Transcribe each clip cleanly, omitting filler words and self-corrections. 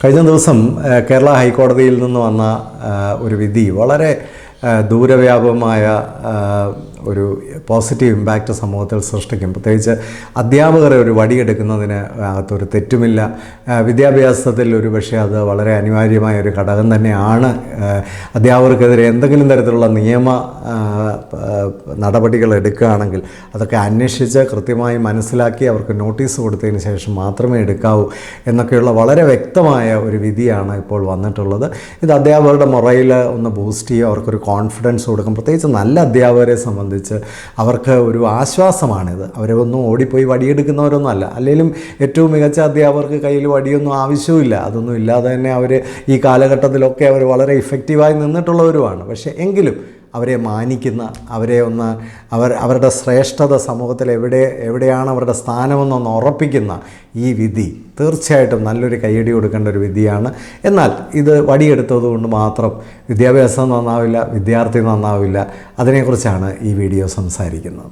കഴിഞ്ഞ ദിവസം കേരള ഹൈക്കോടതിയിൽ നിന്ന് വന്ന ഒരു വിധി വളരെ ദൂരവ്യാപകമായ ഒരു പോസിറ്റീവ് ഇമ്പാക്റ്റ് സമൂഹത്തിൽ സൃഷ്ടിക്കും. പ്രത്യേകിച്ച് അധ്യാപകരെ ഒരു വടിയെടുക്കുന്നതിന് അകത്തൊരു തെറ്റുമില്ല. വിദ്യാഭ്യാസത്തിൽ ഒരു പക്ഷേ അത് വളരെ അനിവാര്യമായ ഒരു ഘടകം തന്നെയാണ്. അധ്യാപകർക്കെതിരെ എന്തെങ്കിലും തരത്തിലുള്ള നിയമ നടപടികൾ എടുക്കുകയാണെങ്കിൽ അതൊക്കെ അന്വേഷിച്ച് കൃത്യമായി മനസ്സിലാക്കി അവർക്ക് നോട്ടീസ് കൊടുത്തതിന് ശേഷം മാത്രമേ എടുക്കാവൂ എന്നൊക്കെയുള്ള വളരെ വ്യക്തമായ ഒരു വിധിയാണ് ഇപ്പോൾ വന്നിട്ടുള്ളത്. ഇത് അധ്യാപകരുടെ മൊറയിൽ ഒന്ന് ബൂസ്റ്റ് ചെയ്യുക, അവർക്കൊരു കോൺഫിഡൻസ് കൊടുക്കും. പ്രത്യേകിച്ച് നല്ല അധ്യാപകരെ സംബന്ധിച്ച് അവർക്ക് ഒരു ആശ്വാസമാണിത്. അവരെ ഒന്നും ഓടിപ്പോയി വടിയെടുക്കുന്നവരൊന്നും അല്ല. അല്ലെങ്കിലും ഏറ്റവും മികച്ച അധ്യാപകർക്ക് കയ്യിൽ വടിയൊന്നും ആവശ്യമില്ല. അതൊന്നും ഇല്ലാതെ തന്നെ അവർ ഈ കാലഘട്ടത്തിലൊക്കെ അവർ വളരെ ഇഫക്റ്റീവായി നിന്നിട്ടുള്ളവരുമാണ്. പക്ഷേ എങ്കിലും അവരെ മാനിക്കുന്ന, അവരെ ഒന്ന് അവരുടെ ശ്രേഷ്ഠത സമൂഹത്തിൽ എവിടെയാണ് അവരുടെ സ്ഥാനമെന്നൊന്ന് ഉറപ്പിക്കുന്ന ഈ വിധി തീർച്ചയായിട്ടും നല്ലൊരു കയ്യടി കൊടുക്കേണ്ട ഒരു വിധിയാണ്. എന്നാൽ ഇത് വടിയെടുത്തതുകൊണ്ട് മാത്രം വിദ്യാഭ്യാസം നന്നാവില്ല, വിദ്യാർത്ഥി നന്നാവില്ല. അതിനെക്കുറിച്ചാണ് ഈ വീഡിയോ സംസാരിക്കുന്നത്.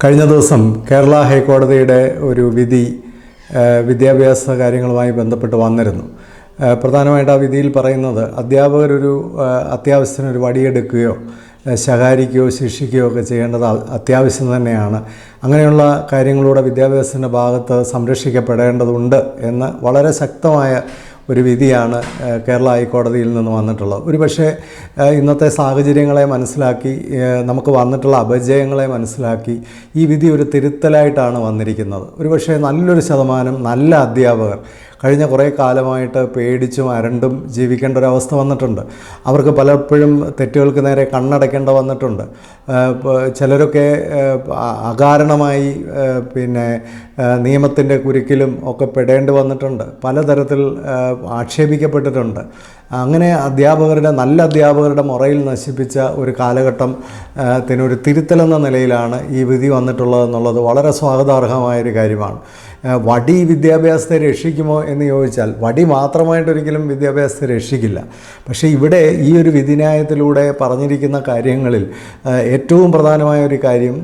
കഴിഞ്ഞ ദിവസം കേരള ഹൈക്കോടതിയുടെ ഒരു വിധി വിദ്യാഭ്യാസ കാര്യങ്ങളുമായി ബന്ധപ്പെട്ട് വന്നിരുന്നു. പ്രധാനമായിട്ട് ആ വിധിയിൽ പറയുന്നത് അധ്യാപകരൊരു അത്യാവശ്യത്തിനൊരു വടിയെടുക്കുകയോ ശകാരിക്കുകയോ ശിക്ഷിക്കുകയോ ഒക്കെ ചെയ്യേണ്ടത് അത്യാവശ്യം തന്നെയാണ്. അങ്ങനെയുള്ള കാര്യങ്ങളിലൂടെ വിദ്യാഭ്യാസത്തിൻ്റെ ഭാഗത്ത് സംരക്ഷിക്കപ്പെടേണ്ടതുണ്ട് എന്ന് വളരെ ശക്തമായ ഒരു വിധിയാണ് കേരള ഹൈക്കോടതിയിൽ നിന്ന് വന്നിട്ടുള്ളത്. ഒരു പക്ഷേ ഇന്നത്തെ സാഹചര്യങ്ങളെ മനസ്സിലാക്കി, നമുക്ക് വന്നിട്ടുള്ള അപജയങ്ങളെ മനസ്സിലാക്കി ഈ വിധി ഒരു തിരുത്തലായിട്ടാണ് വന്നിരിക്കുന്നത്. ഒരു പക്ഷേ നല്ലൊരു ശതമാനം നല്ല അധ്യാപകർ കഴിഞ്ഞ കുറേ കാലമായിട്ട് പേടിച്ചും അരണ്ടും ജീവിക്കേണ്ട ഒരവസ്ഥ വന്നിട്ടുണ്ട്. അവർക്ക് പലപ്പോഴും തെറ്റുകൾക്ക് നേരെ കണ്ണടയ്ക്കേണ്ട വന്നിട്ടുണ്ട്. ചിലരൊക്കെ അകാരണമായി നിയമത്തിൻ്റെ കുരുക്കിലും ഒക്കെ പെടേണ്ടി വന്നിട്ടുണ്ട്. പലതരത്തിൽ ആക്ഷേപിക്കപ്പെട്ടിട്ടുണ്ട്. അങ്ങനെ നല്ല അധ്യാപകരുടെ മൊറയിൽ നശിപ്പിച്ച ഒരു കാലഘട്ടത്തിനൊരു തിരുത്തലെന്ന നിലയിലാണ് ഈ വിധി വന്നിട്ടുള്ളതെന്നുള്ളത് വളരെ സ്വാഗതാർഹമായൊരു കാര്യമാണ്. വടി വിദ്യാഭ്യാസത്തെ രക്ഷിക്കുമോ എന്ന് ചോദിച്ചാൽ വടി മാത്രമായിട്ടൊരിക്കലും വിദ്യാഭ്യാസത്തെ രക്ഷിക്കില്ല. പക്ഷേ ഇവിടെ ഈ ഒരു വിധിന്യായത്തിലൂടെ പറഞ്ഞിരിക്കുന്ന കാര്യങ്ങളിൽ ഏറ്റവും പ്രധാനമായ ഒരു കാര്യം,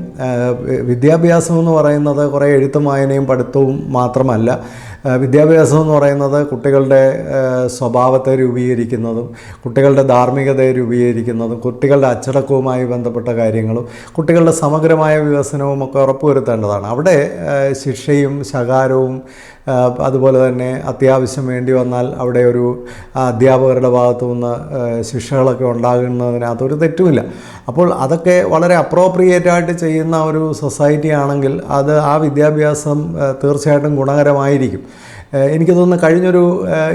വിദ്യാഭ്യാസം എന്ന് പറയുന്നത് കുറേ എഴുത്തും വായനയും പഠിത്തവും മാത്രമല്ല. വിദ്യാഭ്യാസം എന്ന് പറയുന്നത് കുട്ടികളുടെ സ്വഭാവത്തെ രൂപീകരിക്കുന്നതും കുട്ടികളുടെ ധാർമ്മികതയെ രൂപീകരിക്കുന്നതും കുട്ടികളുടെ അച്ചടക്കവുമായി ബന്ധപ്പെട്ട കാര്യങ്ങളും കുട്ടികളുടെ സമഗ്രമായ വികസനവും ഒക്കെ ഉറപ്പുവരുത്തേണ്ടതാണ്. അവിടെ ശിക്ഷയും ശകാരവും അതുപോലെ തന്നെ അത്യാവശ്യം വേണ്ടി വന്നാൽ അവിടെ ഒരു അധ്യാപകരുടെ ഭാഗത്തു നിന്ന് ശിക്ഷകളൊക്കെ ഉണ്ടാകുന്നതിനകത്ത് ഒരു തെറ്റുമില്ല. അപ്പോൾ അതൊക്കെ വളരെ അപ്രോപ്രിയേറ്റായിട്ട് ചെയ്യുന്ന ഒരു സൊസൈറ്റി ആണെങ്കിൽ അത് ആ വിദ്യാഭ്യാസം തീർച്ചയായിട്ടും ഗുണകരമായിരിക്കും. എനിക്ക് തോന്നുന്നു കഴിഞ്ഞൊരു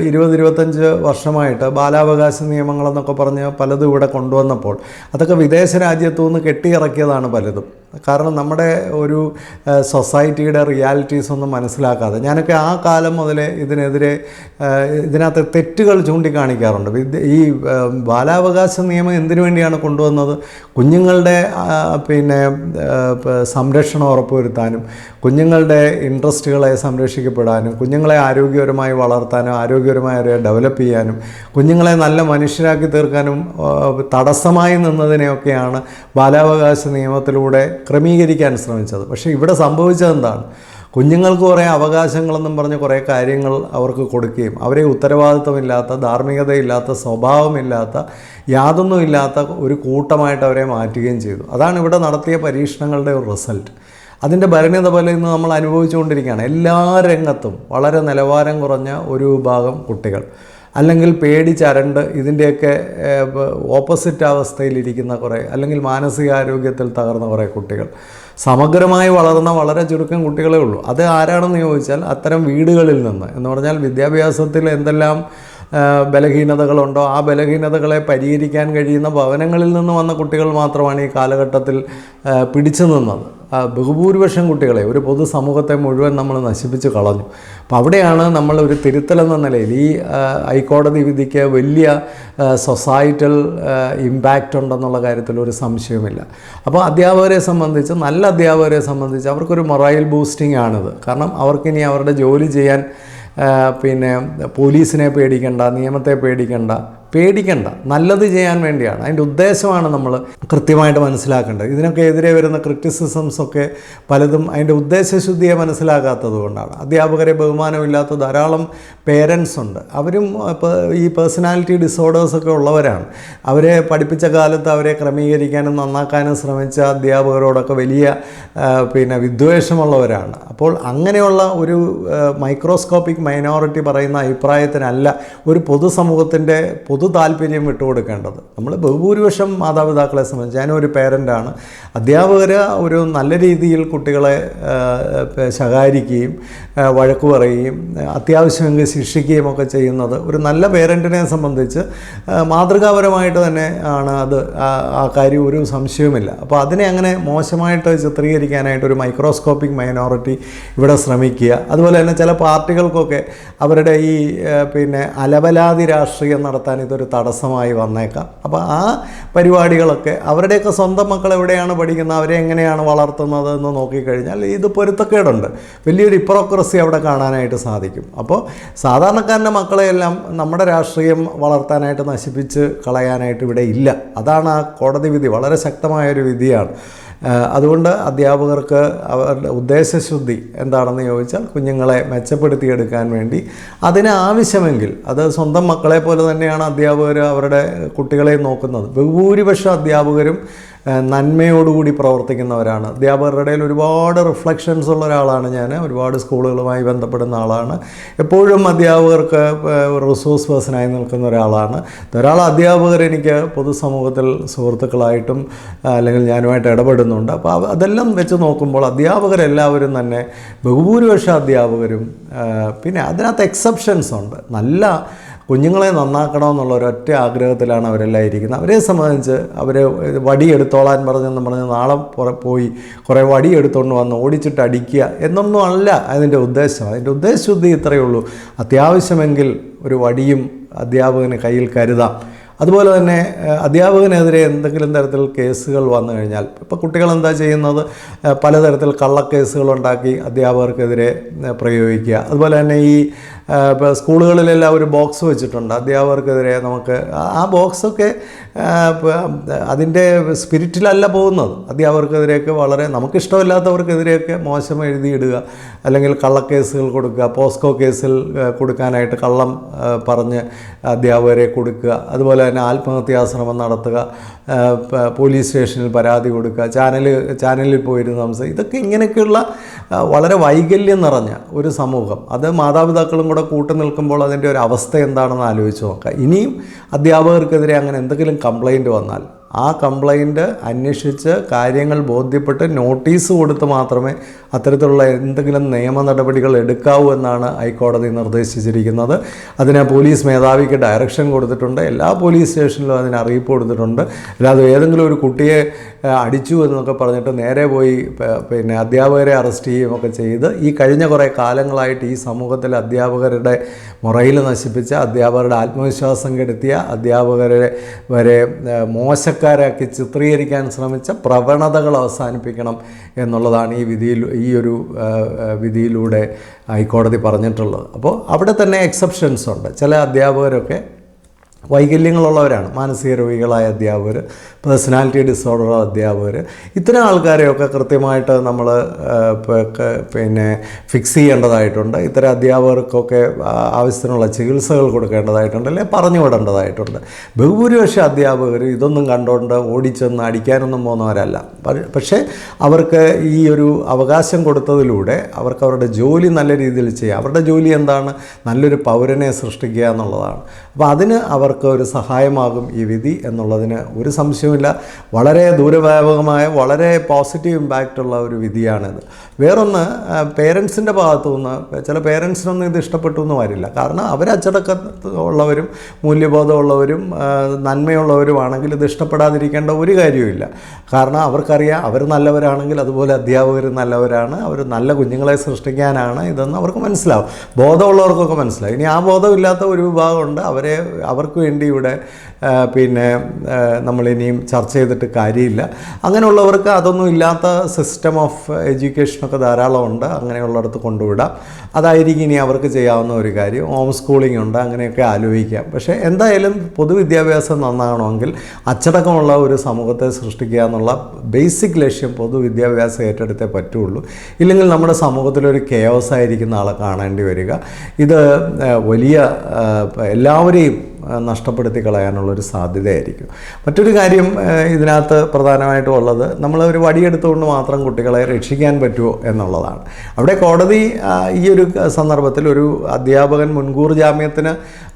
20-25 വർഷമായിട്ട് ബാലാവകാശ നിയമങ്ങളെന്നൊക്കെ പറഞ്ഞ് പലതും ഇവിടെ കൊണ്ടുവന്നപ്പോൾ അതൊക്കെ വിദേശ രാജ്യത്തു നിന്ന് കെട്ടിയിറക്കിയതാണ് പലതും. കാരണം നമ്മുടെ ഒരു സൊസൈറ്റിയുടെ റിയാലിറ്റീസ് ഒന്നും മനസ്സിലാക്കാതെ ഞാനൊക്കെ ആ കാലം മുതലേ ഇതിനകത്ത് തെറ്റുകൾ ചൂണ്ടിക്കാണിക്കാറുണ്ട്. ഈ ബാലാവകാശ നിയമം എന്തിനു വേണ്ടിയാണ് കൊണ്ടുവന്നത്? കുഞ്ഞുങ്ങളുടെ സംരക്ഷണം ഉറപ്പുവരുത്താനും കുഞ്ഞുങ്ങളുടെ ഇൻട്രസ്റ്റുകളെ സംരക്ഷിക്കപ്പെടാനും കുഞ്ഞുങ്ങളെ ആരോഗ്യപരമായി വളർത്താനും ആരോഗ്യപരമായി അവരെ ഡെവലപ്പ് ചെയ്യാനും കുഞ്ഞുങ്ങളെ നല്ല മനുഷ്യരാക്കി തീർക്കാനും തടസ്സമായി നിന്നതിനെയൊക്കെയാണ് ബാലാവകാശ നിയമത്തിലൂടെ ക്രമീകരിക്കാൻ ശ്രമിച്ചത്. പക്ഷേ ഇവിടെ സംഭവിച്ചത് എന്താണ്? കുഞ്ഞുങ്ങൾക്ക് കുറേ അവകാശങ്ങളെന്നും പറഞ്ഞ് കുറേ കാര്യങ്ങൾ അവർക്ക് കൊടുക്കുകയും അവരെ ഉത്തരവാദിത്വമില്ലാത്ത, ധാർമ്മികതയില്ലാത്ത, സ്വഭാവമില്ലാത്ത, യാതൊന്നുമില്ലാത്ത ഒരു കൂട്ടമായിട്ട് അവരെ മാറ്റുകയും ചെയ്തു. അതാണ് ഇവിടെ നടത്തിയ പരീക്ഷണങ്ങളുടെ ഒരു റിസൾട്ട്. അതിൻ്റെ ഭരണീയത പോലെ ഇന്ന് നമ്മൾ അനുഭവിച്ചുകൊണ്ടിരിക്കുകയാണ്. എല്ലാ രംഗത്തും വളരെ നിലവാരം കുറഞ്ഞ ഒരു വിഭാഗം കുട്ടികൾ, അല്ലെങ്കിൽ പേടിച്ചരണ്ട് ഇതിൻ്റെയൊക്കെ ഓപ്പോസിറ്റ് അവസ്ഥയിലിരിക്കുന്ന കുറേ, അല്ലെങ്കിൽ മാനസികാരോഗ്യത്തിൽ തകർന്ന കുറേ കുട്ടികൾ, സമഗ്രമായി വളർന്ന വളരെ ചുരുക്കം കുട്ടികളേ ഉള്ളൂ. അത് ആരാണെന്ന് ചോദിച്ചാൽ അത്തരം വീടുകളിൽ നിന്ന്, എന്ന് പറഞ്ഞാൽ വിദ്യാഭ്യാസത്തിൽ എന്തെല്ലാം ബലഹീനതകളുണ്ടോ ആ ബലഹീനതകളെ പരിഹരിക്കാൻ കഴിയുന്ന ഭവനങ്ങളിൽ നിന്ന് വന്ന കുട്ടികൾ മാത്രമാണ് ഈ കാലഘട്ടത്തിൽ പിടിച്ചു നിന്നത്. ബഹുഭൂരിപക്ഷം കുട്ടികളെ, ഒരു പൊതുസമൂഹത്തെ മുഴുവൻ നമ്മൾ നശിപ്പിച്ച് കളഞ്ഞു. അപ്പോൾ അവിടെയാണ് നമ്മൾ ഒരു തിരുത്തലെന്ന നിലയിൽ ഈ ഹൈക്കോടതി വിധിക്ക് വലിയ സൊസൈറ്റൽ ഇമ്പാക്റ്റ് ഉണ്ടെന്നുള്ള കാര്യത്തിൽ ഒരു സംശയവുമില്ല. അപ്പോൾ അധ്യാപകരെ സംബന്ധിച്ച്, നല്ല അധ്യാപകരെ സംബന്ധിച്ച് അവർക്കൊരു മൊറൈൽ ബൂസ്റ്റിംഗ് ആണിത്. കാരണം അവർക്കിനി അവരുടെ ജോലി ചെയ്യാൻ പോലീസിനെ പേടിക്കേണ്ട, നിയമത്തെ പേടിക്കേണ്ട, പേടിക്കണ്ട, നല്ലത് ചെയ്യാൻ വേണ്ടിയാണ്. അതിൻ്റെ ഉദ്ദേശമാണ് നമ്മൾ കൃത്യമായിട്ട് മനസ്സിലാക്കേണ്ടത്. ഇതിനൊക്കെ എതിരെ വരുന്ന ക്രിറ്റിസിസംസൊക്കെ പലതും അതിൻ്റെ ഉദ്ദേശശുദ്ധിയെ മനസ്സിലാക്കാത്തത് കൊണ്ടാണ്. അധ്യാപകരെ ബഹുമാനമില്ലാത്ത ധാരാളം പേരൻസ് ഉണ്ട്. അവരും ഇപ്പോൾ ഈ പേഴ്സണാലിറ്റി ഡിസോർഡേഴ്സൊക്കെ ഉള്ളവരാണ്. അവരെ പഠിപ്പിച്ച കാലത്ത് അവരെ ക്രമീകരിക്കാനും നന്നാക്കാനും ശ്രമിച്ച അധ്യാപകരോടൊക്കെ വലിയ വിദ്വേഷമുള്ളവരാണ്. അപ്പോൾ അങ്ങനെയുള്ള ഒരു മൈക്രോസ്കോപ്പിക് മൈനോറിറ്റി പറയുന്ന അഭിപ്രായത്തിനല്ല ഒരു പൊതുസമൂഹത്തിൻ്റെ പൊതു താല്പര്യം വിട്ടുകൊടുക്കേണ്ടത്. നമ്മൾ ബഹുഭൂരിപക്ഷം മാതാപിതാക്കളെ സംബന്ധിച്ച്, ഞാനൊരു പേരൻ്റാണ്, അധ്യാപകർ ഒരു നല്ല രീതിയിൽ കുട്ടികളെ ശകാരിക്കുകയും വഴക്കു പറയുകയും അത്യാവശ്യമെങ്കിൽ ശിക്ഷിക്കുകയും ഒക്കെ ചെയ്യുന്നത് ഒരു നല്ല പേരൻറ്റിനെ സംബന്ധിച്ച് മാതൃകാപരമായിട്ട് തന്നെ ആണ്. അത് ആ കാര്യം ഒരു സംശയവുമില്ല. അപ്പോൾ അതിനെ അങ്ങനെ മോശമായിട്ട് ചിത്രീകരിക്കാനായിട്ട് ഒരു മൈക്രോസ്കോപ്പിക് മൈനോറിറ്റി ഇവിടെ ശ്രമിക്കുക. അതുപോലെ തന്നെ ചില പാർട്ടികൾക്കൊക്കെ അവരുടെ ഈ അലവലാതി രാഷ്ട്രീയം നടത്താൻ ഇതൊരു തടസ്സമായി വന്നേക്കാം. അപ്പോൾ ആ പരിപാടികളൊക്കെ അവരുടെയൊക്കെ സ്വന്തം മക്കൾ എവിടെയാണ് പഠിക്കുന്നത്, അവരെ എങ്ങനെയാണ് വളർത്തുന്നത് എന്ന് നോക്കിക്കഴിഞ്ഞാൽ ഇത് പൊരുത്തക്കേടുണ്ട്. വലിയൊരു ഹിപ്പോക്രസി അവിടെ കാണാനായിട്ട് സാധിക്കും. അപ്പോൾ സാധാരണക്കാരൻ്റെ മക്കളെയെല്ലാം നമ്മുടെ രാഷ്ട്രീയം വളർത്താനായിട്ട് നശിപ്പിച്ച് കളയാനായിട്ട് ഇവിടെ ഇല്ല. അതാണ് ആ കോടതി വിധി, വളരെ ശക്തമായൊരു വിധിയാണ്. അതുകൊണ്ട് അധ്യാപകർക്ക് അവരുടെ ഉദ്ദേശശുദ്ധി എന്താണെന്ന് ചോദിച്ചാൽ കുഞ്ഞുങ്ങളെ മെച്ചപ്പെടുത്തിയെടുക്കാൻ വേണ്ടി അതിന് ആവശ്യമെങ്കിൽ, അത് സ്വന്തം മക്കളെ പോലെ തന്നെയാണ് അധ്യാപകർ അവരുടെ കുട്ടികളെ നോക്കുന്നത്. ബഹുഭൂരിപക്ഷം അധ്യാപകരും നന്മയോടുകൂടി പ്രവർത്തിക്കുന്നവരാണ്. അധ്യാപകരുടെ ഇടയിൽ ഒരുപാട് റിഫ്ലക്ഷൻസ് ഉള്ള ഒരാളാണ് ഞാൻ. ഒരുപാട് സ്കൂളുകളുമായി ബന്ധപ്പെടുന്ന ആളാണ്. എപ്പോഴും അധ്യാപകർക്ക് റിസോഴ്സ് പേഴ്സണായി നിൽക്കുന്ന ഒരാളാണ്. ധാരാളം അധ്യാപകർ എനിക്ക് പൊതുസമൂഹത്തിൽ സുഹൃത്തുക്കളായിട്ടും അല്ലെങ്കിൽ ഞാനുമായിട്ട് ഇടപെടുന്നുണ്ട്. അപ്പോൾ അതെല്ലാം വെച്ച് നോക്കുമ്പോൾ അധ്യാപകരെല്ലാവരും തന്നെ, ബഹുഭൂരിപക്ഷം അധ്യാപകരും, പിന്നെ അതിനകത്ത് എക്സെപ്ഷൻസ് ഉണ്ട്. നല്ല കുഞ്ഞുങ്ങളെ നന്നാക്കണമെന്നുള്ള ഒരൊറ്റ ആഗ്രഹത്തിലാണ് അവരെല്ലാം ഇരിക്കുന്നത്. അവരെ സംബന്ധിച്ച് അവർ വടിയെടുത്തോളാൻ പറഞ്ഞ് നാളെ പോയി കുറേ വടിയെടുത്തുകൊണ്ട് വന്ന് ഓടിച്ചിട്ട് അടിക്കുക എന്നൊന്നും അല്ല അതിൻ്റെ ഉദ്ദേശം. അതിൻ്റെ ഉദ്ദേശശുദ്ധി ഇത്രയേ ഉള്ളൂ. അത്യാവശ്യമെങ്കിൽ ഒരു വടിയും അധ്യാപകന് കയ്യിൽ കരുതാം. അതുപോലെ തന്നെ അധ്യാപകനെതിരെ എന്തെങ്കിലും തരത്തിൽ കേസുകൾ വന്നു കഴിഞ്ഞാൽ, ഇപ്പോൾ കുട്ടികൾ എന്താ ചെയ്യുന്നത്, പലതരത്തിൽ കള്ളക്കേസുകളുണ്ടാക്കി അധ്യാപകർക്കെതിരെ പ്രയോഗിക്കുക. അതുപോലെ തന്നെ ഈ സ്കൂളുകളിലെല്ലാം ഒരു ബോക്സ് വെച്ചിട്ടുണ്ട് അധ്യാപകർക്കെതിരെ. നമുക്ക് ആ ബോക്സൊക്കെ അതിൻ്റെ സ്പിരിറ്റിലല്ല പോകുന്നത്. അധ്യാപകർക്കെതിരെയൊക്കെ വളരെ നമുക്കിഷ്ടമില്ലാത്തവർക്കെതിരെയൊക്കെ മോശം എഴുതിയിടുക, അല്ലെങ്കിൽ കള്ളക്കേസുകൾ കൊടുക്കുക, പോസ്കോ കേസിൽ കൊടുക്കാനായിട്ട് കള്ളം പറഞ്ഞ് അധ്യാപകരെ കൊടുക്കുക. അതുപോലെ തന്നെ ആത്മഹത്യാശ്രമം നടത്തുക, പോലീസ് സ്റ്റേഷനിൽ പരാതി കൊടുക്കുക, ചാനലിൽ പോയിരുന്ന സംസാരിക്കുക. ഇതൊക്കെ ഇങ്ങനെയൊക്കെയുള്ള വളരെ വൈകല്യം നിറഞ്ഞ ഒരു സമൂഹം. അത് മാതാപിതാക്കളും കൂടെ കൂട്ടു നിൽക്കുമ്പോൾ അതിൻ്റെ ഒരു അവസ്ഥ എന്താണെന്ന് ആലോചിച്ച് നോക്കുക. ഇനിയും അധ്യാപകർക്കെതിരെ അങ്ങനെ എന്തെങ്കിലും കംപ്ലൈൻറ്റ് വന്നാൽ ആ കംപ്ലൈൻറ്റ് അന്വേഷിച്ച് കാര്യങ്ങൾ ബോധ്യപ്പെട്ട് നോട്ടീസ് കൊടുത്ത് മാത്രമേ അത്തരത്തിലുള്ള എന്തെങ്കിലും നിയമ നടപടികൾ എടുക്കാവൂ എന്നാണ് ഹൈക്കോടതി നിർദ്ദേശിച്ചിരിക്കുന്നത്. അതിന് പോലീസ് മേധാവിക്ക് ഡയറക്ഷൻ കൊടുത്തിട്ടുണ്ട്. എല്ലാ പോലീസ് സ്റ്റേഷനിലും അതിന് അറിയിപ്പ് കൊടുത്തിട്ടുണ്ട്. അല്ലാതെ ഏതെങ്കിലും ഒരു കുട്ടിയെ അടിച്ചു എന്നൊക്കെ പറഞ്ഞിട്ട് നേരെ പോയി അധ്യാപകരെ അറസ്റ്റ് ചെയ്യുകയൊക്കെ ചെയ്ത് ഈ കഴിഞ്ഞ കുറേ കാലങ്ങളായിട്ട് ഈ സമൂഹത്തിലെ അധ്യാപകരുടെ മുറയിൽ നശിപ്പിച്ച, അധ്യാപകരുടെ ആത്മവിശ്വാസം കെടുത്തിയ, അധ്യാപകരെ വരെ മോശക്കാരാക്കി ചിത്രീകരിക്കാൻ ശ്രമിച്ച പ്രവണതകൾ അവസാനിപ്പിക്കണം എന്നുള്ളതാണ് ഈ ഒരു വിധിയിലൂടെ ഹൈക്കോടതി പറഞ്ഞിട്ടുള്ളത്. അപ്പോൾ അവിടെ തന്നെ എക്സെപ്ഷൻസ് ഉണ്ട്. ചില അധ്യാപകരൊക്കെ വൈകല്യങ്ങളുള്ളവരാണ്, മാനസിക രോഗികളായ അധ്യാപകർ, പേഴ്സണാലിറ്റി ഡിസോർഡർ അധ്യാപകർ. ഇത്തരം ആൾക്കാരെയൊക്കെ കൃത്യമായിട്ട് നമ്മൾ ഫിക്സ് ചെയ്യേണ്ടതായിട്ടുണ്ട്. ഇത്തരം അധ്യാപകർക്കൊക്കെ ആവശ്യത്തിനുള്ള ചികിത്സകൾ കൊടുക്കേണ്ടതായിട്ടുണ്ട്, അല്ലെങ്കിൽ പറഞ്ഞു വിടേണ്ടതായിട്ടുണ്ട്. ബഹുഭൂരിപക്ഷം അധ്യാപകർ ഇതൊന്നും കണ്ടുകൊണ്ട് ഓടിച്ചെന്ന് അടിക്കാനൊന്നും പോകുന്നവരല്ല. പക്ഷേ അവർക്ക് ഈ ഒരു അവകാശം കൊടുത്തതിലൂടെ അവർക്ക് അവരുടെ ജോലി നല്ല രീതിയിൽ ചെയ്യാം. അവരുടെ ജോലി എന്താണ്? നല്ലൊരു പൗരനെ സൃഷ്ടിക്കുക എന്നുള്ളതാണ്. അപ്പോൾ അതിന് അവർക്ക് ഒരു സഹായമാകും ഈ വിധി എന്നുള്ളതിന് ഒരു സംശയവുമില്ല. വളരെ ദൂരവ്യാപകമായ, വളരെ പോസിറ്റീവ് ഇമ്പാക്റ്റുള്ള ഒരു വിധിയാണിത്. വേറൊന്ന്, പേരൻസിൻ്റെ ഭാഗത്തു നിന്ന് ചില പേരൻസിനൊന്നും ഇത് ഇഷ്ടപ്പെട്ടു എന്ന് വരില്ല. കാരണം അവർ അച്ചടക്കമുള്ളവരും മൂല്യബോധമുള്ളവരും നന്മയുള്ളവരുമാണെങ്കിൽ ഇത് ഇഷ്ടപ്പെടാതിരിക്കേണ്ട ഒരു കാര്യവുമില്ല. കാരണം അവർക്കറിയാം അവർ നല്ലവരാണെങ്കിൽ അതുപോലെ അധ്യാപകർ നല്ലവരാണ്, അവർ നല്ല കുഞ്ഞുങ്ങളെ സൃഷ്ടിക്കാനാണ് ഇതെന്ന് അവർക്ക് മനസ്സിലാവും. ബോധമുള്ളവർക്കൊക്കെ മനസ്സിലാവും. ഇനി ആ ബോധമില്ലാത്ത ഒരു വിഭാഗമുണ്ട്, അവർക്ക് വേണ്ടി ഇവിടെ പിന്നെ നമ്മളിനിയും ചർച്ച ചെയ്തിട്ട് കാര്യമില്ല. അങ്ങനെയുള്ളവർക്ക് അതൊന്നും ഇല്ലാത്ത സിസ്റ്റം ഓഫ് എഡ്യൂക്കേഷനൊക്കെ ധാരാളമുണ്ട്. അങ്ങനെയുള്ളിടത്ത് കൊണ്ടുവിടാം. അതായിരിക്കും ഇനി അവർക്ക് ചെയ്യാവുന്ന ഒരു കാര്യം. ഹോം സ്കൂളിംഗ് ഉണ്ട്, അങ്ങനെയൊക്കെ ആലോചിക്കാം. പക്ഷേ എന്തായാലും പൊതുവിദ്യാഭ്യാസം നന്നാകണമെങ്കിൽ അച്ചടക്കമുള്ള ഒരു സമൂഹത്തെ സൃഷ്ടിക്കുക എന്നുള്ള ബേസിക് ലക്ഷ്യം പൊതുവിദ്യാഭ്യാസം ഏറ്റെടുത്തേ പറ്റുള്ളൂ. ഇല്ലെങ്കിൽ നമ്മുടെ സമൂഹത്തിലൊരു കെയോസ് ആയിരിക്കുന്ന ആളെ കാണേണ്ടി വരിക. ഇത് വലിയ എല്ലാവരെയും നഷ്ടപ്പെടുത്തി കളയാനുള്ളൊരു സാധ്യതയായിരിക്കും. മറ്റൊരു കാര്യം ഇതിനകത്ത് പ്രധാനമായിട്ടും ഉള്ളത്, നമ്മളൊരു വടിയെടുത്തുകൊണ്ട് മാത്രം കുട്ടികളെ രക്ഷിക്കാൻ പറ്റുമോ എന്നുള്ളതാണ്. അവിടെ കോടതി ഈ ഒരു സന്ദർഭത്തിൽ ഒരു അധ്യാപകൻ മുൻകൂർ ജാമ്യത്തിന്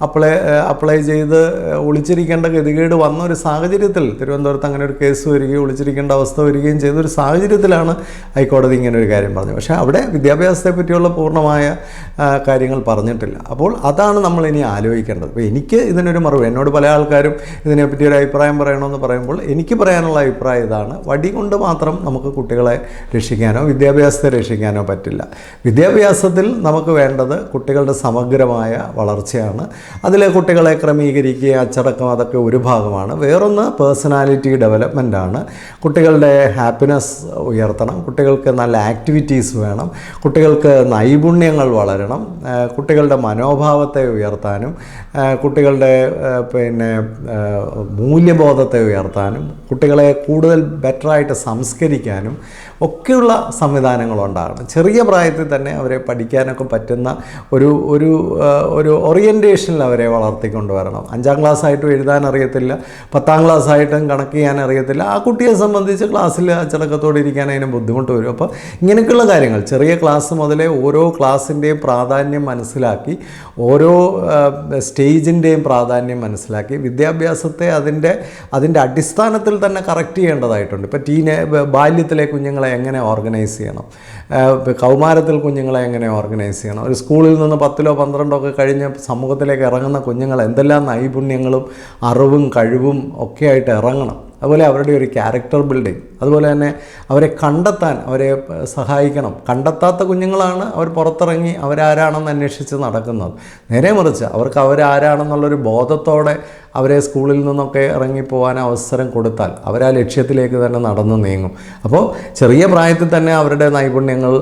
അപ്ലൈ ചെയ്ത് ഒളിച്ചിരിക്കേണ്ട ഗതികേട് വന്ന ഒരു സാഹചര്യത്തിൽ, തിരുവനന്തപുരത്ത് അങ്ങനെ ഒരു കേസ് വരികയും ഒളിച്ചിരിക്കേണ്ട അവസ്ഥ വരികയും ചെയ്തൊരു സാഹചര്യത്തിലാണ് ഹൈക്കോടതി ഇങ്ങനെ ഒരു കാര്യം പറഞ്ഞത്. പക്ഷേ അവിടെ വിദ്യാഭ്യാസത്തെ പറ്റിയുള്ള പൂർണ്ണമായ കാര്യങ്ങൾ പറഞ്ഞിട്ടില്ല. അപ്പോൾ അതാണ് നമ്മളിനി ആലോചിക്കേണ്ടത്. അപ്പോൾ എനിക്ക് ഇതിനൊരു മറുപടി, എന്നോട് പല ആൾക്കാരും ഇതിനെപ്പറ്റി ഒരു അഭിപ്രായം പറയണമെന്ന് പറയുമ്പോൾ എനിക്ക് പറയാനുള്ള അഭിപ്രായം ഇതാണ്: വടി കൊണ്ട് മാത്രം നമുക്ക് കുട്ടികളെ രക്ഷിക്കാനോ വിദ്യാഭ്യാസത്തെ രക്ഷിക്കാനോ പറ്റില്ല. വിദ്യാഭ്യാസത്തിൽ നമുക്ക് വേണ്ടത് കുട്ടികളുടെ സമഗ്രമായ വളർച്ചയാണ്. അതിൽ കുട്ടികളെ ക്രമീകരിക്കുക, അച്ചടക്കം, അതൊക്കെ ഒരു ഭാഗമാണ്. വേറൊന്ന് പേഴ്സണാലിറ്റി ഡെവലപ്മെൻറ്റാണ്. കുട്ടികളുടെ ഹാപ്പിനെസ് ഉയർത്തണം, കുട്ടികൾക്ക് നല്ല ആക്ടിവിറ്റീസ് വേണം, കുട്ടികൾക്ക് നൈപുണ്യങ്ങൾ വളരണം, കുട്ടികളുടെ മനോഭാവത്തെ ഉയർത്താനും കുട്ടികളുടെ മൂല്യബോധത്തെ ഉയർത്താനും കുട്ടികളെ കൂടുതൽ ബെറ്ററായിട്ട് സംസ്കരിക്കാനും ഒക്കെയുള്ള സംവിധാനങ്ങളുണ്ടാകണം. ചെറിയ പ്രായത്തിൽ തന്നെ അവരെ പഠിക്കാനൊക്കെ പറ്റുന്ന ഒരു ഓറിയൻറ്റേഷനിൽ അവരെ വളർത്തിക്കൊണ്ടുവരണം. 5ാം ക്ലാസ്സായിട്ടും എഴുതാൻ അറിയത്തില്ല, 10ാം ക്ലാസ്സായിട്ടും കണക്ക് ചെയ്യാൻ അറിയത്തില്ല. ആ കുട്ടിയെ സംബന്ധിച്ച് ക്ലാസ്സിൽ അച്ചടക്കത്തോടെ ഇരിക്കാൻ അതിന് ബുദ്ധിമുട്ട് വരും. അപ്പോൾ ഇങ്ങനെയൊക്കെയുള്ള കാര്യങ്ങൾ ചെറിയ ക്ലാസ് മുതലേ ഓരോ ക്ലാസ്സിൻ്റെയും പ്രാധാന്യം മനസ്സിലാക്കി, ഓരോ സ്റ്റേജിൻ്റെയും പ്രാധാന്യം മനസ്സിലാക്കി വിദ്യാഭ്യാസത്തെ അതിൻ്റെ അടിസ്ഥാനത്തിൽ തന്നെ കറക്റ്റ് ചെയ്യേണ്ടതായിട്ടുണ്ട്. ഇപ്പോൾ ബാല്യത്തിലെ കുഞ്ഞുങ്ങളെ എങ്ങനെ ഓർഗനൈസ് ചെയ്യണം, കൗമാരത്തിൽ കുഞ്ഞുങ്ങളെ എങ്ങനെ ഓർഗനൈസ് ചെയ്യണം, ഒരു സ്കൂളിൽ നിന്ന് 10 12 ഒക്കെ കഴിഞ്ഞ് സമൂഹത്തിലേക്ക് ഇറങ്ങുന്ന കുഞ്ഞുങ്ങൾ എന്തെല്ലാം നൈപുണ്യങ്ങളും അറിവും കഴിവും ഒക്കെ ആയിട്ട് ഇറങ്ങണം. അതുപോലെ അവരുടെ ഒരു ക്യാരക്ടർ ബിൽഡിങ്, അതുപോലെ തന്നെ അവരെ കണ്ടെത്താൻ അവരെ സഹായിക്കണം. കണ്ടെത്താത്ത കുഞ്ഞുങ്ങളാണ് അവർ പുറത്തിറങ്ങി അവരാരാണെന്ന് അന്വേഷിച്ച് നടക്കുന്നത്. നേരെ മറിച്ച് അവർക്ക് അവരാരാണെന്നുള്ളൊരു ബോധത്തോടെ അവരെ സ്കൂളിൽ നിന്നൊക്കെ ഇറങ്ങിപ്പോകാൻ അവസരം കൊടുത്താൽ അവരാ ലക്ഷ്യത്തിലേക്ക് തന്നെ നടന്നു നീങ്ങും. അപ്പോൾ ചെറിയ പ്രായത്തിൽ തന്നെ അവരുടെ നൈപുണ്യങ്ങൾ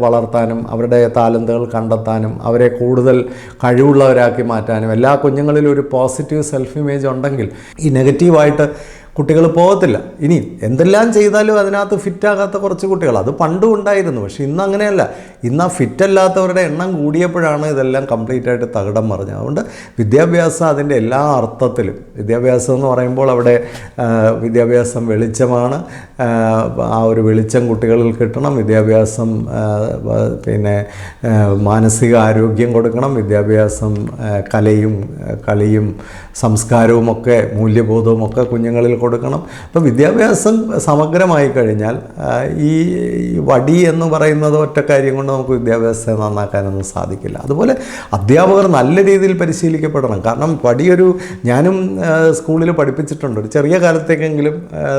വളർത്താനും അവരുടെ താലന്തുകൾ കണ്ടെത്താനും അവരെ കൂടുതൽ കഴിവുള്ളവരാക്കി മാറ്റാനും എല്ലാ കുഞ്ഞുങ്ങളിലും ഒരു പോസിറ്റീവ് സെൽഫ് ഇമേജ് ഉണ്ടെങ്കിൽ ഈ നെഗറ്റീവായിട്ട് കുട്ടികൾ പോകത്തില്ല. ഇനി എന്തെല്ലാം ചെയ്താലും അതിനകത്ത് ഫിറ്റാകാത്ത കുറച്ച് കുട്ടികൾ, അത് പണ്ടും ഉണ്ടായിരുന്നു. പക്ഷേ ഇന്ന് അങ്ങനെയല്ല. ഇന്ന് ആ ഫിറ്റല്ലാത്തവരുടെ എണ്ണം കൂടിയപ്പോഴാണ് ഇതെല്ലാം കംപ്ലീറ്റ് ആയിട്ട് തകിടം മറിഞ്ഞത്. അതുകൊണ്ട് വിദ്യാഭ്യാസം അതിൻ്റെ എല്ലാ അർത്ഥത്തിലും, വിദ്യാഭ്യാസം എന്ന് പറയുമ്പോൾ അവിടെ വിദ്യാഭ്യാസം വെളിച്ചമാണ്. ആ ഒരു വെളിച്ചം കുട്ടികളിൽ കിട്ടണം. വിദ്യാഭ്യാസം മാനസിക ആരോഗ്യം കൊടുക്കണം. വിദ്യാഭ്യാസം കളിയും സംസ്കാരവും ഒക്കെ മൂല്യബോധവും ഒക്കെ കുഞ്ഞുങ്ങളിൽ കൊടുക്കണം. അപ്പോൾ വിദ്യാഭ്യാസം സമഗ്രമായി കഴിഞ്ഞാൽ ഈ വടി എന്ന് പറയുന്നത് ഒറ്റ കാര്യം കൊണ്ട് നമുക്ക് വിദ്യാഭ്യാസത്തെ നന്നാക്കാനൊന്നും സാധിക്കില്ല. അതുപോലെ അധ്യാപകർ നല്ല രീതിയിൽ പരിശീലിക്കപ്പെടണം. കാരണം ഞാനും സ്കൂളിൽ പഠിപ്പിച്ചിട്ടുണ്ട്, ഒരു ചെറിയ കാലത്തേക്കെങ്കിലും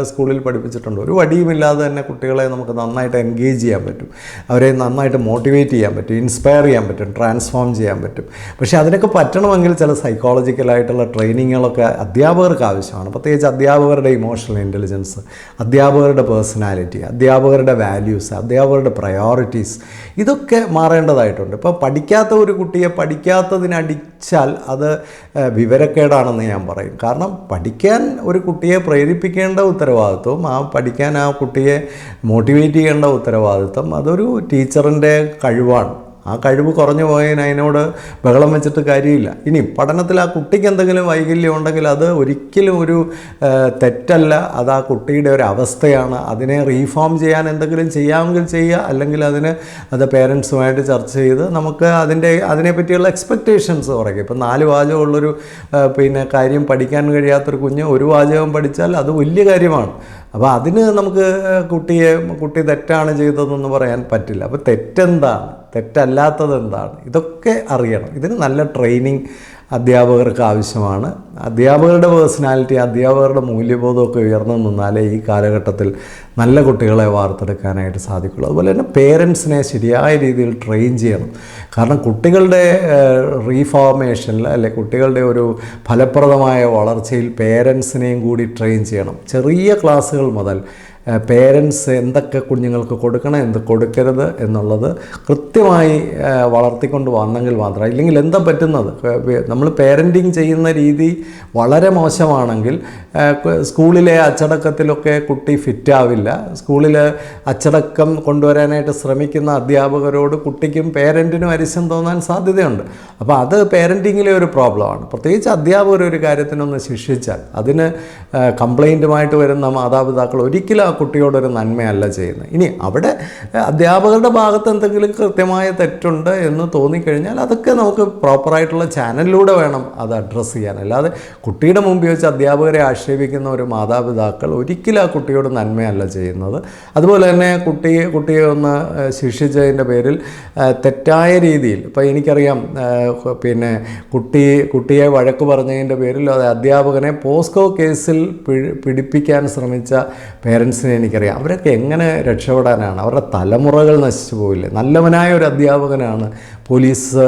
സ്കൂളിൽ പഠിപ്പിച്ചിട്ടുണ്ട്. ഒരു വടിയുമില്ലാതെ തന്നെ കുട്ടികളെ നമുക്ക് നന്നായിട്ട് എൻഗേജ് ചെയ്യാൻ പറ്റും, അവരെ നന്നായിട്ട് മോട്ടിവേറ്റ് ചെയ്യാൻ പറ്റും, ഇൻസ്പയർ ചെയ്യാൻ പറ്റും, ട്രാൻസ്ഫോം ചെയ്യാൻ പറ്റും. പക്ഷേ അതിനൊക്കെ പറ്റണമെങ്കിൽ ചില സൈക്കോളജിക്കലായിട്ടുള്ള ട്രെയിനിങ്ങുകളൊക്കെ അധ്യാപകർക്ക് ആവശ്യമാണ്. പ്രത്യേകിച്ച് അധ്യാപകരുടെ ഇമോഷണൽ ഇൻ്റലിജൻസ്, അധ്യാപകരുടെ പേഴ്സണാലിറ്റി, അധ്യാപകരുടെ വാല്യൂസ്, അധ്യാപകരുടെ പ്രയോറിറ്റീസ്, ഇതൊക്കെ മാറേണ്ടതായിട്ടുണ്ട്. ഇപ്പോൾ പഠിക്കാത്ത ഒരു കുട്ടിയെ പഠിക്കാത്തതിനടിച്ചാൽ അത് വിവരക്കേടാണെന്ന് ഞാൻ പറയും. കാരണം പഠിക്കാൻ ഒരു കുട്ടിയെ പ്രേരിപ്പിക്കേണ്ട ഉത്തരവാദിത്വം, പഠിക്കാൻ ആ കുട്ടിയെ മോട്ടിവേറ്റ് ചെയ്യേണ്ട ഉത്തരവാദിത്വം അതൊരു ടീച്ചറിൻ്റെ കഴിവാണ്. ആ കഴിവ് കുറഞ്ഞു പോയതിന് അതിനോട് ബഹളം വെച്ചിട്ട് കാര്യമില്ല. ഇനി പഠനത്തിൽ ആ കുട്ടിക്ക് എന്തെങ്കിലും വൈകല്യം ഉണ്ടെങ്കിൽ അത് ഒരിക്കലും ഒരു തെറ്റല്ല, അത് ആ കുട്ടിയുടെ ഒരു അവസ്ഥയാണ്. അതിനെ റീഫോം ചെയ്യാൻ എന്തെങ്കിലും ചെയ്യാമെങ്കിൽ ചെയ്യുക, അല്ലെങ്കിൽ അത് പേരൻസുമായിട്ട് ചർച്ച ചെയ്ത് നമുക്ക് അതിനെപ്പറ്റിയുള്ള എക്സ്പെക്റ്റേഷൻസ് കുറയ്ക്കും. ഇപ്പം 4 വാചകമുള്ളൊരു കാര്യം പഠിക്കാൻ കഴിയാത്തൊരു കുഞ്ഞ് 1 വാചകം പഠിച്ചാൽ അത് വലിയ കാര്യമാണ്. അപ്പോൾ അതിന് നമുക്ക് കുട്ടി തെറ്റാണ് ചെയ്തതെന്ന് പറയാൻ പറ്റില്ല. അപ്പോൾ തെറ്റെന്താണ്, തെറ്റല്ലാത്തത് എന്താണ്, ഇതൊക്കെ അറിയണം. ഇതിന് നല്ല ട്രെയിനിങ് അധ്യാപകർക്ക് ആവശ്യമാണ്. അധ്യാപകരുടെ പേഴ്സണാലിറ്റി, അധ്യാപകരുടെ മൂല്യബോധമൊക്കെ ഉയർന്നു നിന്നാലേ ഈ കാലഘട്ടത്തിൽ നല്ല കുട്ടികളെ വാർത്തെടുക്കാനായിട്ട് സാധിക്കുള്ളൂ. അതുപോലെ തന്നെ പേരൻസിനെ ശരിയായ രീതിയിൽ ട്രെയിൻ ചെയ്യണം. കാരണം കുട്ടികളുടെ റീഫോർമേഷനിൽ കുട്ടികളുടെ ഒരു ഫലപ്രദമായ വളർച്ചയിൽ പേരൻസിനെയും കൂടി ട്രെയിൻ ചെയ്യണം. ചെറിയ ക്ലാസ്സുകൾ മുതൽ പേരൻസ് എന്തൊക്കെ കുഞ്ഞുങ്ങൾക്ക് കൊടുക്കണം, എന്ത് കൊടുക്കരുത് എന്നുള്ളത് കൃത്യമായി വളർത്തിക്കൊണ്ട് വന്നെങ്കിൽ മാത്രം. ഇല്ലെങ്കിൽ എന്താ പറ്റുന്നത്, നമ്മൾ പേരൻറ്റിങ് ചെയ്യുന്ന രീതി വളരെ മോശമാണെങ്കിൽ സ്കൂളിലെ അച്ചടക്കത്തിലൊക്കെ കുട്ടി ഫിറ്റാവില്ല. സ്കൂളിൽ അച്ചടക്കം കൊണ്ടുവരാനായിട്ട് ശ്രമിക്കുന്ന അധ്യാപകരോട് കുട്ടിക്കും പേരൻറ്റിനും അരിശം തോന്നാൻ സാധ്യതയുണ്ട്. അപ്പോൾ അത് പേരൻറ്റിങ്ങിലെ ഒരു പ്രോബ്ലമാണ്. പ്രത്യേകിച്ച് അധ്യാപകർ ഒരു കാര്യത്തിനൊന്ന് ശിക്ഷിച്ചാൽ അതിന് കംപ്ലൈൻറ്റുമായിട്ട് വരുന്ന മാതാപിതാക്കൾ ഒരിക്കലും കുട്ടിയോടൊരു നന്മയല്ല ചെയ്യുന്നത്. ഇനി അവിടെ അധ്യാപകരുടെ ഭാഗത്ത് എന്തെങ്കിലും കൃത്യമായ തെറ്റുണ്ട് എന്ന് തോന്നിക്കഴിഞ്ഞാൽ അതൊക്കെ നമുക്ക് പ്രോപ്പറായിട്ടുള്ള ചാനലിലൂടെ വേണം അത് അഡ്രസ്സ് ചെയ്യാൻ. അല്ലാതെ കുട്ടിയുടെ മുമ്പിൽ വെച്ച് അധ്യാപകരെ ആക്ഷേപിക്കുന്ന ഒരു മാതാപിതാക്കൾ ഒരിക്കലും ആ കുട്ടിയോട് നന്മയല്ല ചെയ്യുന്നത്. അതുപോലെ തന്നെ കുട്ടിയെ ഒന്ന് ശിക്ഷിച്ചതിൻ്റെ പേരിൽ തെറ്റായ രീതിയിൽ, ഇപ്പോൾ എനിക്കറിയാം കുട്ടിയെ വഴക്ക് പറഞ്ഞതിൻ്റെ പേരിൽ അത് അധ്യാപകനെ പോസ്കോ കേസിൽ പിടിപ്പിക്കാൻ ശ്രമിച്ച പേരൻസിനെ എനിക്കറിയാം. അവരൊക്കെ എങ്ങനെ രക്ഷപ്പെടാനാണ്? അവരുടെ തലമുറകൾ നശിച്ചു പോയില്ലേ? നല്ലവനായ ഒരു അധ്യാപകനാണ് പോലീസ്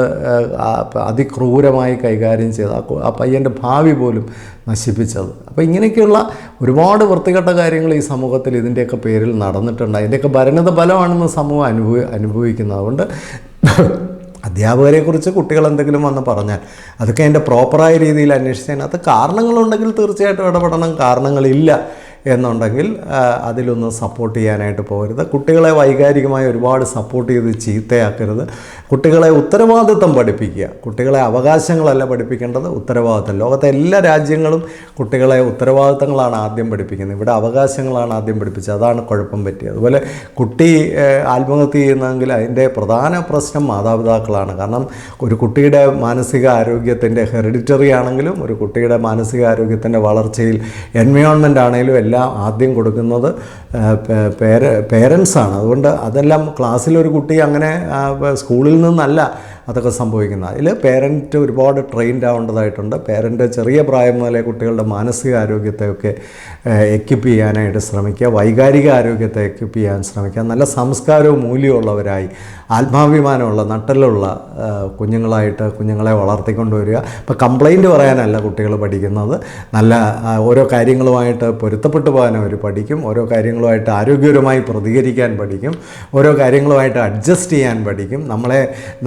അതിക്രൂരമായി കൈകാര്യം ചെയ്ത് ആ പയ്യൻ്റെ ഭാവി പോലും നശിപ്പിച്ചത്. അപ്പോൾ ഇങ്ങനെയൊക്കെയുള്ള ഒരുപാട് വൃത്തികെട്ട കാര്യങ്ങൾ ഈ സമൂഹത്തിൽ ഇതിൻ്റെയൊക്കെ പേരിൽ നടന്നിട്ടുണ്ട്. അതിൻ്റെയൊക്കെ പരിണിത ഫലമാണെന്ന് സമൂഹം അനുഭവിക്കുന്നത്. അതുകൊണ്ട് അധ്യാപകരെക്കുറിച്ച് കുട്ടികൾ എന്തെങ്കിലും വന്ന് പറഞ്ഞാൽ അതൊക്കെ അതിൻ്റെ പ്രോപ്പറായ രീതിയിൽ അന്വേഷിച്ചാൽ അത് കാരണങ്ങളുണ്ടെങ്കിൽ തീർച്ചയായിട്ടും ഇടപെടണം. കാരണങ്ങളില്ല എന്നുണ്ടെങ്കിൽ അതിലൊന്ന് സപ്പോർട്ട് ചെയ്യാനായിട്ട് പോകരുത്. കുട്ടികളെ വൈകാരികമായി ഒരുപാട് സപ്പോർട്ട് ചെയ്ത് ചീത്തയാക്കരുത്. കുട്ടികളെ ഉത്തരവാദിത്വം പഠിപ്പിക്കുക. കുട്ടികളെ അവകാശങ്ങളല്ല പഠിപ്പിക്കേണ്ടത്, ഉത്തരവാദിത്വം. ലോകത്തെ എല്ലാ രാജ്യങ്ങളും കുട്ടികളെ ഉത്തരവാദിത്തങ്ങളാണ് ആദ്യം പഠിപ്പിക്കുന്നത്. ഇവിടെ അവകാശങ്ങളാണ് ആദ്യം പഠിപ്പിച്ചത്. അതാണ് കുഴപ്പം പറ്റിയത്. അതുപോലെ കുട്ടി ആത്മഹത്യ ചെയ്യുന്നതെങ്കിൽ അതിൻ്റെ പ്രധാന പ്രശ്നം മാതാപിതാക്കളാണ്. കാരണം ഒരു കുട്ടിയുടെ മാനസിക ആരോഗ്യത്തിൻ്റെ ഹെറിഡിറ്ററി ആണെങ്കിലും ഒരു കുട്ടിയുടെ മാനസിക ആരോഗ്യത്തിൻ്റെ വളർച്ചയിൽ എൻവയോൺമെൻ്റ് ആണെങ്കിലും എല്ലാം ആദ്യം കൊടുക്കുന്നത് പേരൻസാണ്. അതുകൊണ്ട് അതെല്ലാം ക്ലാസ്സിലൊരു കുട്ടി അങ്ങനെ സ്കൂളിൽ നിന്നല്ല അതൊക്കെ സംഭവിക്കുന്നത്. അതിൽ പേരൻറ്റ് ഒരുപാട് ട്രെയിൻഡ് ആവേണ്ടതായിട്ടുണ്ട്. പേരൻറ്റ് ചെറിയ പ്രായം മുതലേ കുട്ടികളുടെ മാനസിക ആരോഗ്യത്തെയൊക്കെ എക്യുപ്പ് ചെയ്യാനായിട്ട് ശ്രമിക്കുക. വൈകാരിക ആരോഗ്യത്തെ എക്യുപ്പ് ചെയ്യാൻ ശ്രമിക്കുക. നല്ല സംസ്കാരവും മൂല്യമുള്ളവരായി ആത്മാഭിമാനമുള്ള നട്ടലുള്ള കുഞ്ഞുങ്ങളെ വളർത്തിക്കൊണ്ടുവരിക. ഇപ്പോൾ കംപ്ലൈൻറ്റ് പറയാനല്ല കുട്ടികൾ പഠിക്കുന്നത്, നല്ല ഓരോ കാര്യങ്ങളുമായിട്ട് പൊരുത്തപ്പെട്ടു പോകാൻ അവർ പഠിക്കും. ഓരോ കാര്യങ്ങളുമായിട്ട് ആരോഗ്യപരമായി പ്രതികരിക്കാൻ പഠിക്കും. ഓരോ കാര്യങ്ങളുമായിട്ട് അഡ്ജസ്റ്റ് ചെയ്യാൻ പഠിക്കും.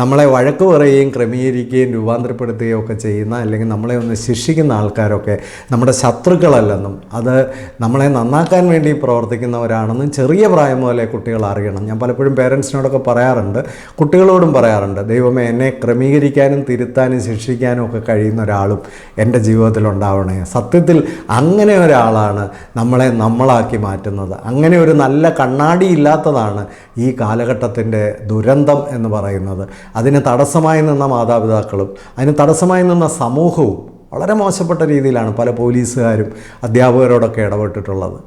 നമ്മളെ വഴക്ക് പറയുകയും ക്രമീകരിക്കുകയും രൂപാന്തരപ്പെടുത്തുകയും ഒക്കെ ചെയ്യുന്ന, അല്ലെങ്കിൽ നമ്മളെ ഒന്ന് ശിക്ഷിക്കുന്ന ആൾക്കാരൊക്കെ നമ്മുടെ ശത്രുക്കളല്ലെന്നും അത് നമ്മളെ നന്നാക്കാൻ വേണ്ടി പ്രവർത്തിക്കുന്നവരാണെന്നും ചെറിയ പ്രായം മുതലേ കുട്ടികൾ അറിയണം. ഞാൻ പലപ്പോഴും പേരൻസിനോടൊക്കെ പറയാറുണ്ട്, കുട്ടികളോടും പറയാറുണ്ട്, ദൈവമേ എന്നെ ക്രമീകരിക്കാനും തിരുത്താനും ശിക്ഷിക്കാനും ഒക്കെ കഴിയുന്ന ഒരാളും എൻ്റെ ജീവിതത്തിലുണ്ടാവണേ. സത്യത്തിൽ അങ്ങനെ ഒരാളാണ് നമ്മളാക്കി മാറ്റുന്നത്. അങ്ങനെ ഒരു നല്ല കണ്ണാടി ഇല്ലാത്തതാണ് ഈ കാലഘട്ടത്തിൻ്റെ ദുരന്തം എന്ന് പറയുന്നത്. അതിന് തടസ്സമായി നിന്ന മാതാപിതാക്കളും അതിന് തടസ്സമായി നിന്ന സമൂഹവും വളരെ മോശപ്പെട്ട രീതിയിലാണ് പല പോലീസുകാരും അധ്യാപകരോടൊക്കെ ഇടപെട്ടിട്ടുള്ളത്.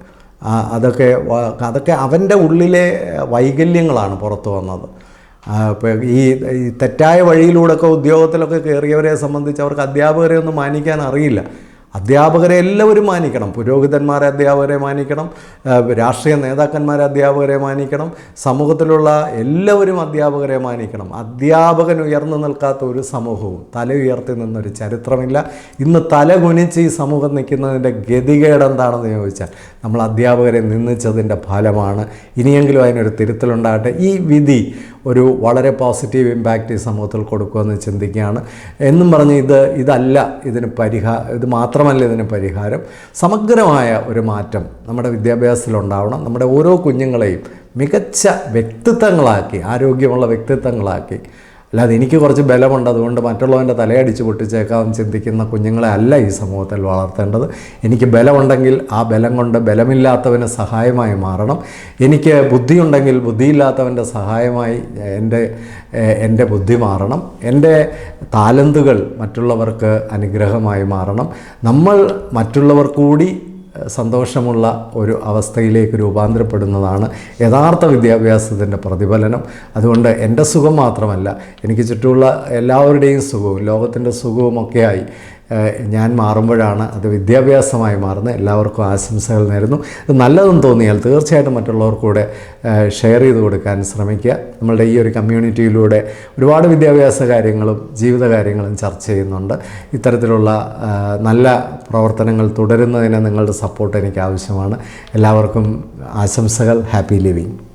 അതൊക്കെ അവൻ്റെ ഉള്ളിലെ വൈകല്യങ്ങളാണ് പുറത്തു വന്നത്. ഇപ്പോൾ ഈ തെറ്റായ വഴിയിലൂടെയൊക്കെ ഉദ്യോഗത്തിലൊക്കെ കയറിയവരെ സംബന്ധിച്ച് അവർക്ക് അധ്യാപകരെ ഒന്നും മാനിക്കാൻ അറിയില്ല. അധ്യാപകരെ എല്ലാവരും മാനിക്കണം. പുരോഹിതന്മാരെ അധ്യാപകരെ മാനിക്കണം, രാഷ്ട്രീയ നേതാക്കന്മാരെ അധ്യാപകരെ മാനിക്കണം, സമൂഹത്തിലുള്ള എല്ലാവരും അധ്യാപകരെ മാനിക്കണം. അധ്യാപകൻ ഉയർന്നു നിൽക്കാത്ത ഒരു സമൂഹവും തല ഉയർത്തി നിന്നൊരു ചരിത്രമില്ല. ഇന്ന് തല കുനിച്ച് ഈ സമൂഹം നിൽക്കുന്നതിൻ്റെ ഗതികേട് എന്താണെന്ന് ചോദിച്ചാൽ നമ്മൾ അധ്യാപകരെ നിന്ദിച്ചതിൻ്റെ ഫലമാണ്. ഇനിയെങ്കിലും അതിനൊരു തിരുത്തലുണ്ടാകട്ടെ. ഈ വിധി ഒരു വളരെ പോസിറ്റീവ് ഇമ്പാക്റ്റ് ഈ സമൂഹത്തിൽ കൊടുക്കുമെന്ന് ചിന്തിക്കുകയാണ്. എന്നും പറഞ്ഞ് ഇതല്ല ഇതിന് ഇത് മാത്രമല്ല ഇതിന് പരിഹാരം. സമഗ്രമായ ഒരു മാറ്റം നമ്മുടെ വിദ്യാഭ്യാസത്തിലുണ്ടാവണം. നമ്മുടെ ഓരോ കുഞ്ഞുങ്ങളെയും മികച്ച വ്യക്തിത്വങ്ങളാക്കി, ആരോഗ്യമുള്ള വ്യക്തിത്വങ്ങളാക്കി, അല്ലാതെ എനിക്ക് കുറച്ച് ബലമുണ്ട് അതുകൊണ്ട് മറ്റുള്ളവൻ്റെ തലയടിച്ച് പൊട്ടിച്ചേക്കാമെന്ന് ചിന്തിക്കുന്ന കുഞ്ഞുങ്ങളെ അല്ല ഈ സമൂഹത്തിൽ വളർത്തേണ്ടത്. എനിക്ക് ബലമുണ്ടെങ്കിൽ ആ ബലം കൊണ്ട് ബലമില്ലാത്തവന് സഹായമായി മാറണം. എനിക്ക് ബുദ്ധിയുണ്ടെങ്കിൽ ബുദ്ധിയില്ലാത്തവൻ്റെ സഹായമായി എൻ്റെ ബുദ്ധി മാറണം. എൻ്റെ താലന്തുകൾ മറ്റുള്ളവർക്ക് അനുഗ്രഹമായി മാറണം. നമ്മൾ മറ്റുള്ളവർ കൂടി സന്തോഷമുള്ള ഒരു അവസ്ഥയിലേക്ക് രൂപാന്തരപ്പെടുന്നതാണ് യഥാർത്ഥ വിദ്യാഭ്യാസത്തിൻ്റെ പ്രതിഫലനം. അതുകൊണ്ട് എൻ്റെ സുഖം മാത്രമല്ല, എനിക്ക് ചുറ്റുമുള്ള എല്ലാവരുടെയും സുഖവും ലോകത്തിൻ്റെ സുഖവുമൊക്കെയായി ഞാൻ മാറുമ്പോഴാണ് അത് വിദ്യാഭ്യാസമായി മാറുന്നത്. എല്ലാവർക്കും ആശംസകൾ നേരുന്നു. ഇത് നല്ലതെന്ന് തോന്നിയാൽ തീർച്ചയായിട്ടും മറ്റുള്ളവർക്കൂടെ ഷെയർ ചെയ്ത് കൊടുക്കാൻ ശ്രമിക്കുക. നമ്മളുടെ ഈ ഒരു കമ്മ്യൂണിറ്റിയിലൂടെ ഒരുപാട് വിദ്യാഭ്യാസ കാര്യങ്ങളും ജീവിത കാര്യങ്ങളും ചർച്ച ചെയ്യുന്നുണ്ട്. ഇത്തരത്തിലുള്ള നല്ല പ്രവർത്തനങ്ങൾ തുടരുന്നതിന് നിങ്ങളുടെ സപ്പോർട്ട് എനിക്ക് ആവശ്യമാണ്. എല്ലാവർക്കും ആശംസകൾ. Happy living.